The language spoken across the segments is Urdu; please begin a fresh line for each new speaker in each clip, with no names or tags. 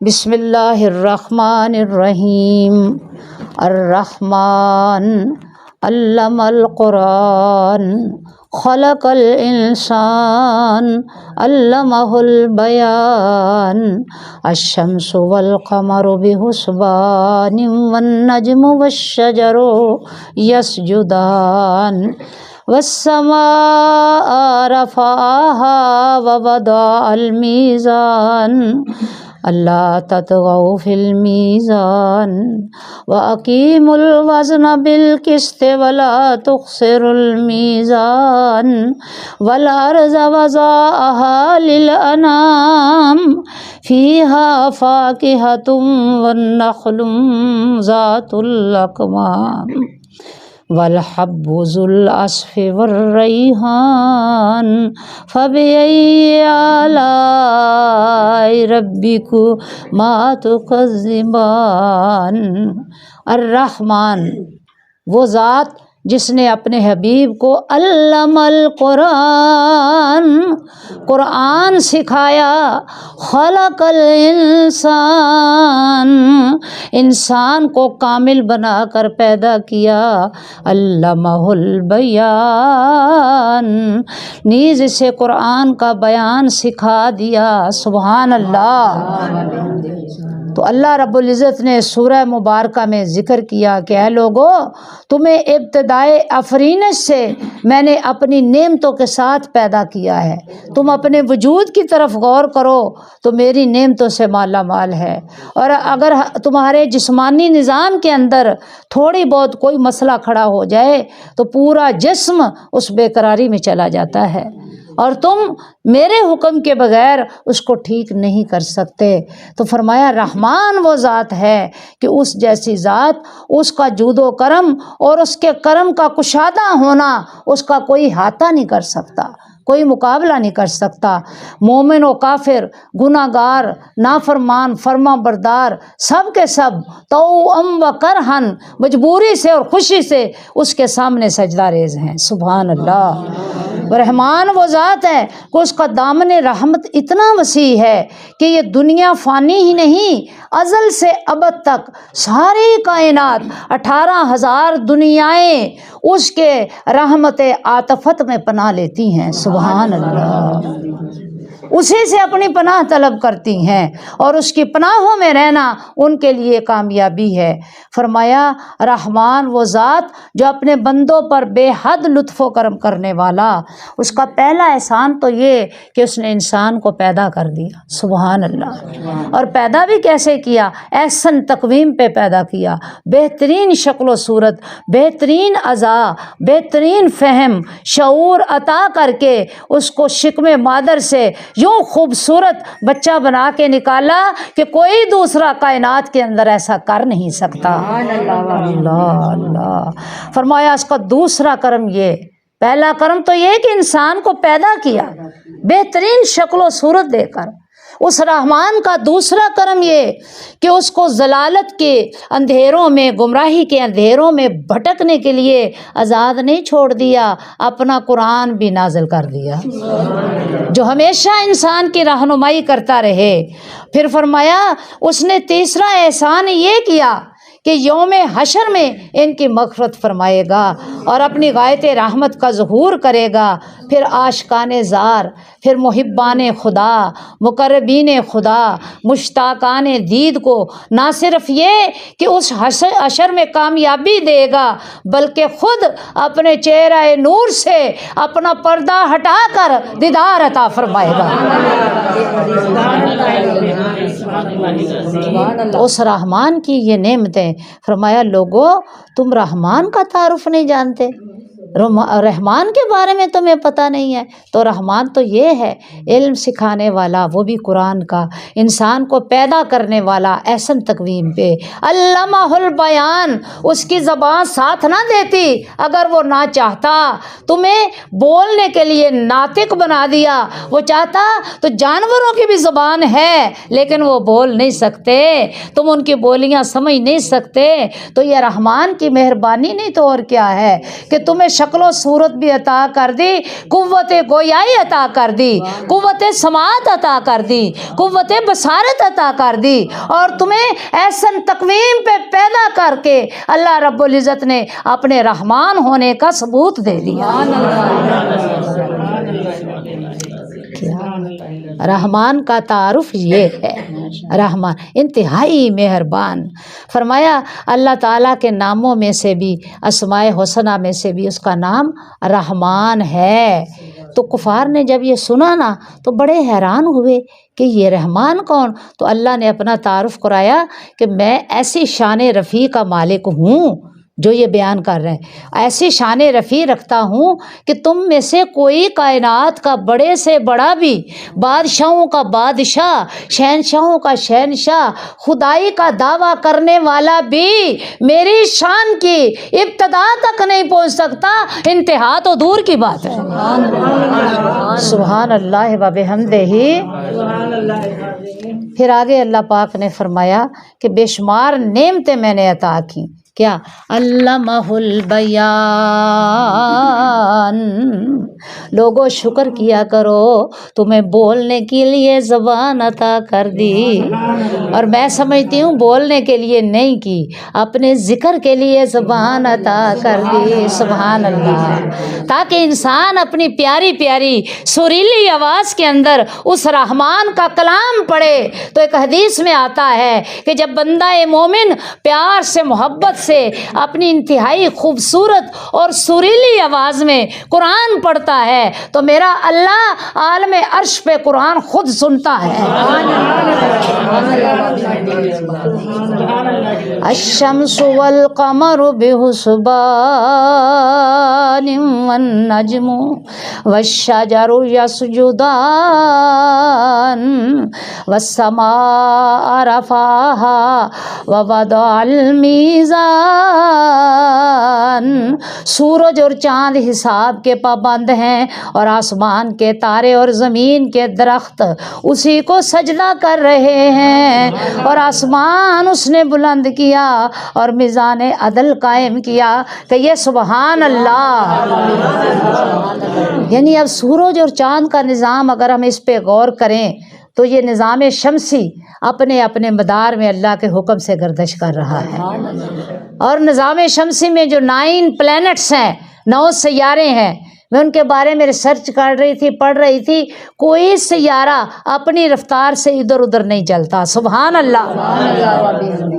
بسم اللہ الرحمن الرحیم۔ الرحمن علم القرآن خلق الانسان علمہ البیان الشمس والقمر بحسبان والنجم والشجر یسجدان والسماء رفعها ووضع الميزان اللہ تطغوا فی المیزان وأقیموا الوزن بالقسط ولا تخسروا الميزان والأرض وضعها للأنام فيها فاكهة والنخل ذات الأكمام والحب ذو العصف والریحان فبأي آلاء ربكما تكذبان۔ الرحمن وہ ذات جس نے اپنے حبیب کو علم القرآن قرآن سکھایا، خلق الانسان انسان کو کامل بنا کر پیدا کیا، علمہ البیان نیز اسے قرآن کا بیان سکھا دیا۔ سبحان اللہ۔ تو اللہ رب العزت نے سورہ مبارکہ میں ذکر کیا کہ اے لوگو، تمہیں ابتدائے افرینش سے میں نے اپنی نعمتوں کے ساتھ پیدا کیا ہے، تم اپنے وجود کی طرف غور کرو تو میری نعمتوں سے مالا مال ہے، اور اگر تمہارے جسمانی نظام کے اندر تھوڑی بہت کوئی مسئلہ کھڑا ہو جائے تو پورا جسم اس بے قراری میں چلا جاتا ہے، اور تم میرے حکم کے بغیر اس کو ٹھیک نہیں کر سکتے۔ تو فرمایا رحمان وہ ذات ہے کہ اس جیسی ذات، اس کا جود و کرم اور اس کے کرم کا کشادہ ہونا اس کا کوئی احاطہ نہیں کر سکتا، کوئی مقابلہ نہیں کر سکتا۔ مومن و کافر، گناہ گار، نافرمان، فرما بردار، سب کے سب توأم و کرہن، مجبوری سے اور خوشی سے اس کے سامنے سجدہ ریز ہیں۔ سبحان اللہ۔ رحمان وہ ذات ہے کہ اس کا دامن رحمت اتنا وسیع ہے کہ یہ دنیا فانی ہی نہیں، ازل سے ابد تک ساری کائنات 18,000 دنیائیں اس کے رحمت عاطفت میں پناہ لیتی ہیں۔ سبحان اللہ۔ اسی سے اپنی پناہ طلب کرتی ہیں اور اس کی پناہوں میں رہنا ان کے لیے کامیابی ہے۔ فرمایا رحمان وہ ذات جو اپنے بندوں پر بے حد لطف و کرم کرنے والا، اس کا پہلا احسان تو یہ کہ اس نے انسان کو پیدا کر دیا۔ سبحان اللہ۔ اور پیدا بھی کیسے کیا؟ احسن تقویم پہ پیدا کیا، بہترین شکل و صورت، بہترین اعضاء، بہترین فہم، شعور عطا کر کے اس کو شکم مادر سے یوں خوبصورت بچہ بنا کے نکالا کہ کوئی دوسرا کائنات کے اندر ایسا کر نہیں سکتا۔ اللہ اللہ۔ فرمایا اس کا دوسرا کرم یہ، پہلا کرم تو یہ کہ انسان کو پیدا کیا بہترین شکل و صورت دے کر، اس رحمان کا دوسرا کرم یہ کہ اس کو ضلالت کے اندھیروں میں، گمراہی کے اندھیروں میں بھٹکنے کے لیے آزاد نہیں چھوڑ دیا، اپنا قرآن بھی نازل کر دیا جو ہمیشہ انسان کی رہنمائی کرتا رہے۔ پھر فرمایا اس نے تیسرا احسان یہ کیا کہ یوم حشر میں ان کی مغفرت فرمائے گا اور اپنی غایت رحمت کا ظہور کرے گا۔ پھر عاشقان زار، پھر محبان خدا، مقربین خدا، مشتاقان دید کو نہ صرف یہ کہ اس حشر میں کامیابی دے گا بلکہ خود اپنے چہرہ نور سے اپنا پردہ ہٹا کر دیدار عطا فرمائے گا۔ اس رحمان کی یہ نعمتیں، فرمایا لوگو تم رحمان کا تعارف نہیں جانتے، رحمان کے بارے میں تمہیں پتہ نہیں ہے۔ تو رحمان تو یہ ہے علم سکھانے والا، وہ بھی قرآن کا، انسان کو پیدا کرنے والا احسن تقویم پہ، علمہ البیان اس کی زبان ساتھ نہ دیتی اگر وہ نہ چاہتا، تمہیں بولنے کے لیے ناطق بنا دیا، وہ چاہتا تو جانوروں کی بھی زبان ہے لیکن وہ بول نہیں سکتے، تم ان کی بولیاں سمجھ نہیں سکتے۔ تو یہ رحمان کی مہربانی نہیں تو اور کیا ہے کہ تمہیں شکل و صورت بھی عطا کر دی، قوت گویائی عطا کر دی، قوت سماعت عطا کر دی، قوت بصارت عطا کر دی، اور تمہیں ایسن تقویم پہ پیدا کر کے اللہ رب العزت نے اپنے رحمان ہونے کا ثبوت دے دیا۔ رحمان کا تعارف یہ ہے، رحمان انتہائی مہربان۔ فرمایا اللہ تعالیٰ کے ناموں میں سے بھی، اسماء حسنہ میں سے بھی اس کا نام رحمان ہے۔ تو کفار نے جب یہ سنا نا تو بڑے حیران ہوئے کہ یہ رحمان کون؟ تو اللہ نے اپنا تعارف کرایا کہ میں ایسی شان رفیع کا مالک ہوں جو یہ بیان کر رہے ہیں، ایسی شان رفیع رکھتا ہوں کہ تم میں سے کوئی کائنات کا بڑے سے بڑا بھی، بادشاہوں کا بادشاہ، شہنشاہوں کا شہنشاہ، خدائی کا دعویٰ کرنے والا بھی میری شان کی ابتدا تک نہیں پہنچ سکتا، انتہا تو دور کی بات ہے۔ سبحان اللہ و بحمدہ۔ پھر آگے اللہ پاک نے فرمایا کہ بے شمار نعمتیں میں نے عطا کی۔ کیا؟ علمہ البیان، لوگوں شکر کیا کرو، تمہیں بولنے کے لیے زبان عطا کر دی، اور میں سمجھتی ہوں بولنے کے لیے نہیں کی، اپنے ذکر کے لیے زبان عطا کر دی۔ سبحان اللہ، تاکہ انسان اپنی پیاری پیاری سریلی آواز کے اندر اس رحمان کا کلام پڑھے۔ تو ایک حدیث میں آتا ہے کہ جب بندہ مومن پیار سے، محبت سے، اپنی انتہائی خوبصورت اور سریلی آواز میں قرآن پڑھتا ہے تو میرا اللہ عالم عرش پہ قرآن خود سنتا ہے۔ الشمس والقمر بحسبان والنجم والشجر يسجدان والسماء رفعها ووضع الميزان۔ سورج اور چاند حساب کے پابند ہیں، اور آسمان کے تارے اور زمین کے درخت اسی کو سجدہ کر رہے ہیں، اور آسمان اس نے بلند کیا اور میزان عدل قائم کیا کہ یہ سبحان اللہ۔ یعنی اب سورج اور چاند کا نظام اگر ہم اس پہ غور کریں تو یہ نظام شمسی اپنے اپنے مدار میں اللہ کے حکم سے گردش کر رہا ہے، اور نظام شمسی میں جو 9 پلینٹس ہیں، 9 سیارے ہیں، میں ان کے بارے میں ریسرچ کر رہی تھی، پڑھ رہی تھی، کوئی سیارہ اپنی رفتار سے ادھر ادھر نہیں چلتا۔ سبحان اللہ۔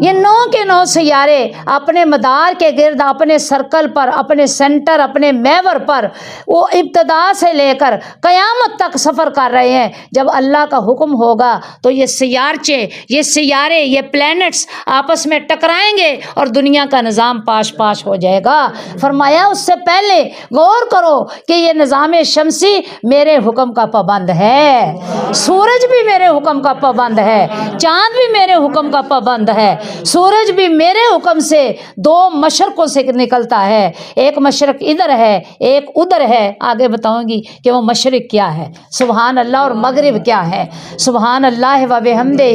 یہ 9 کے 9 سیارے اپنے مدار کے گرد، اپنے سرکل پر، اپنے سینٹر، اپنے محور پر وہ ابتدا سے لے کر قیامت تک سفر کر رہے ہیں۔ جب اللہ کا حکم ہوگا تو یہ سیارچے، یہ سیارے، یہ پلینٹس آپس میں ٹکرائیں گے اور دنیا کا نظام پاش پاش ہو جائے گا۔ فرمایا اس سے پہلے غور کرو کہ یہ نظام شمسی میرے حکم کا پابند ہے، سورج بھی میرے حکم کا پابند ہے، چاند بھی میرے حکم کا پابند ہے۔ سورج بھی میرے حکم سے 2 مشرقوں سے نکلتا ہے، ایک مشرق ادھر ہے، ایک ادھر ہے، آگے بتاؤں گی کہ وہ مشرق کیا ہے، سبحان اللہ، اور مغرب کیا ہے، سبحان اللہ و بحمدہ۔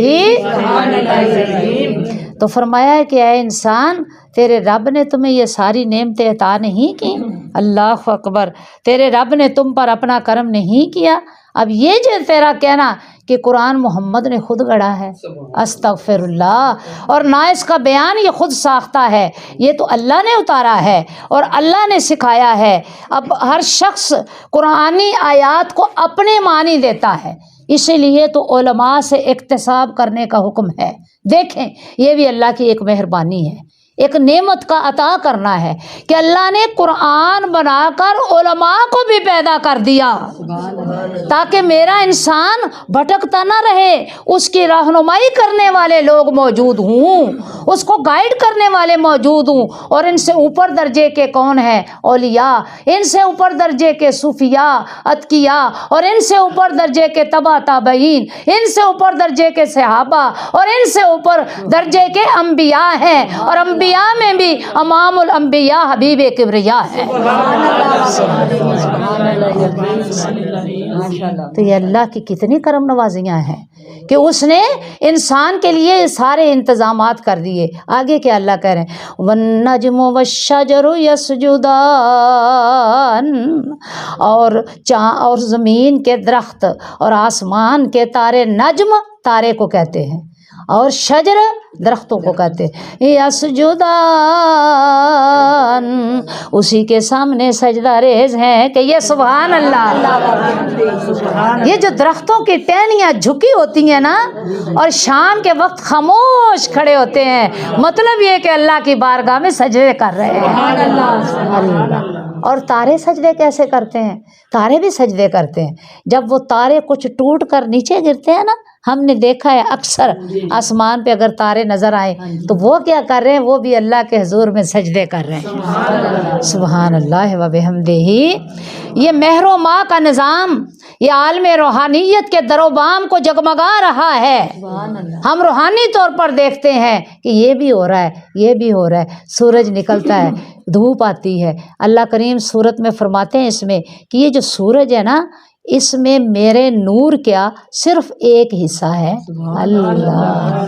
تو فرمایا ہے کہ اے انسان، تیرے رب نے تمہیں یہ ساری نعمتیں عطا نہیں کی؟ اللہ اکبر، تیرے رب نے تم پر اپنا کرم نہیں کیا؟ اب یہ جو تیرا کہنا کہ قرآن محمد نے خود گڑھا ہے، استغفر اللہ، اور نہ اس کا بیان یہ خود ساختہ ہے، یہ تو اللہ نے اتارا ہے اور اللہ نے سکھایا ہے۔ اب ہر شخص قرآنی آیات کو اپنے معنی دیتا ہے، اسی لیے تو علماء سے اکتساب کرنے کا حکم ہے۔ دیکھیں یہ بھی اللہ کی ایک مہربانی ہے، ایک نعمت کا عطا کرنا ہے کہ اللہ نے قرآن بنا کر علماء کو بھی پیدا کر دیا تاکہ میرا انسان بھٹکتا نہ رہے، اس کی رہنمائی کرنے والے لوگ موجود ہوں، اس کو گائیڈ کرنے والے موجود ہوں۔ اور ان سے اوپر درجے کے کون ہیں؟ اولیاء، ان سے اوپر درجے کے صوفیاء، اتقیاء، اور ان سے اوپر درجے کے تبع تابعین، ان سے اوپر درجے کے صحابہ، اور ان سے اوپر درجے کے انبیاء ہیں، اور انبیاء میں بھی امام الانبیاء حبیب کبریا ہے۔ تو یہ اللہ کی کتنی کرم نوازیاں ہیں کہ اس نے انسان کے لیے سارے انتظامات کر دیے۔ آگے کیا اللہ کہہ رہے ہیں، وَالنَّجْمُ وَالشَّجَرُ يَسْجُدَانِ، اور زمین کے درخت اور آسمان کے تارے، نجم تارے کو کہتے ہیں اور شجر درختوں کو کہتے ہیں، یسجدان اسی کے سامنے سجدہ ریز ہیں کہ یہ سبحان اللہ، یہ جو درختوں کی ٹہنیاں جھکی ہوتی ہیں نا اور شام کے وقت خاموش کھڑے ہوتے ہیں، مطلب یہ کہ اللہ کی بارگاہ میں سجدے کر رہے ہیں۔ اللہ۔ اور تارے سجدے کیسے کرتے ہیں؟ تارے بھی سجدے کرتے ہیں۔ جب وہ تارے کچھ ٹوٹ کر نیچے گرتے ہیں نا، ہم نے دیکھا ہے اکثر آسمان پہ اگر تارے نظر آئے تو وہ کیا کر رہے ہیں؟ وہ بھی اللہ کے حضور میں سجدے کر رہے ہیں۔ سبحان اللہ و بحمدہ۔ یہ مہر و ماہ کا نظام، یہ عالم روحانیت کے در و بام کو جگمگا رہا ہے۔ ہم روحانی طور پر دیکھتے ہیں کہ یہ بھی ہو رہا ہے، یہ بھی ہو رہا ہے۔ سورج نکلتا ہے، دھوپ آتی ہے۔ اللہ کریم سورت میں فرماتے ہیں اس میں کہ یہ جو سورج ہے نا، اس میں میرے نور کیا صرف ایک حصہ ہے۔ اللہ،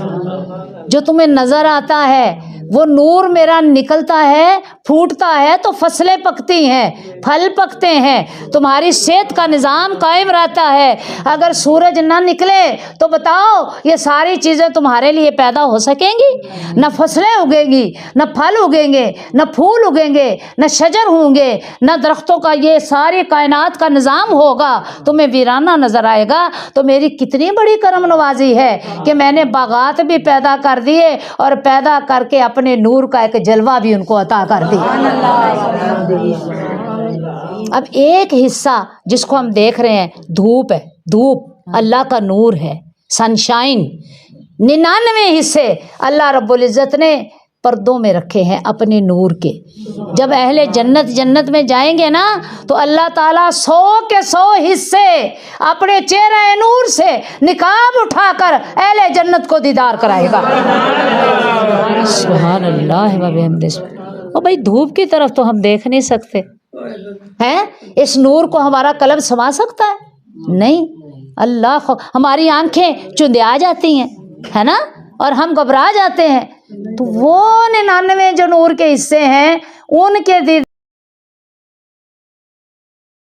جو تمہیں نظر آتا ہے وہ نور میرا نکلتا ہے، پھوٹتا ہے تو فصلیں پکتی ہیں، پھل پکتے ہیں، تمہاری صحت کا نظام قائم رہتا ہے۔ اگر سورج نہ نکلے تو بتاؤ یہ ساری چیزیں تمہارے لیے پیدا ہو سکیں گی؟ نہ فصلیں اگیں گی، نہ پھل اگیں گے، نہ پھول اگیں گے، نہ شجر ہوں گے، نہ درختوں کا یہ ساری کائنات کا نظام ہوگا، تمہیں ویرانہ نظر آئے گا۔ تو میری کتنی بڑی کرم نوازی ہے کہ میں نے باغات بھی پیدا کر دیے اور پیدا کر کے اپنے نور کا ایک جلوہ بھی ان کو عطا کر دیا۔ اب ایک حصہ جس کو ہم دیکھ رہے ہیں دھوپ ہے، دھوپ اللہ کا نور ہے، سن شائن۔ 99 حصے اللہ رب العزت نے پردوں میں رکھے ہیں اپنے نور کے۔ جب اہل جنت میں جائیں گے نا تو اللہ تعالیٰ 100 کے 100 حصے اپنے چہرہ نور سے نقاب اٹھا کر اہل جنت کو دیدار کرائے گا۔ سبحان اللہ و بحمدہ۔ اور بھائی دھوپ کی طرف تو ہم دیکھ نہیں سکتے ہیں، اس نور کو ہمارا قلب سما سکتا ہے؟ نہیں۔ اللہ ہماری آنکھیں چندیا جاتی ہیں، ہے نا، اور ہم گھبرا جاتے ہیں۔ تو وہ 99 جو نور کے حصے ہیں ان کے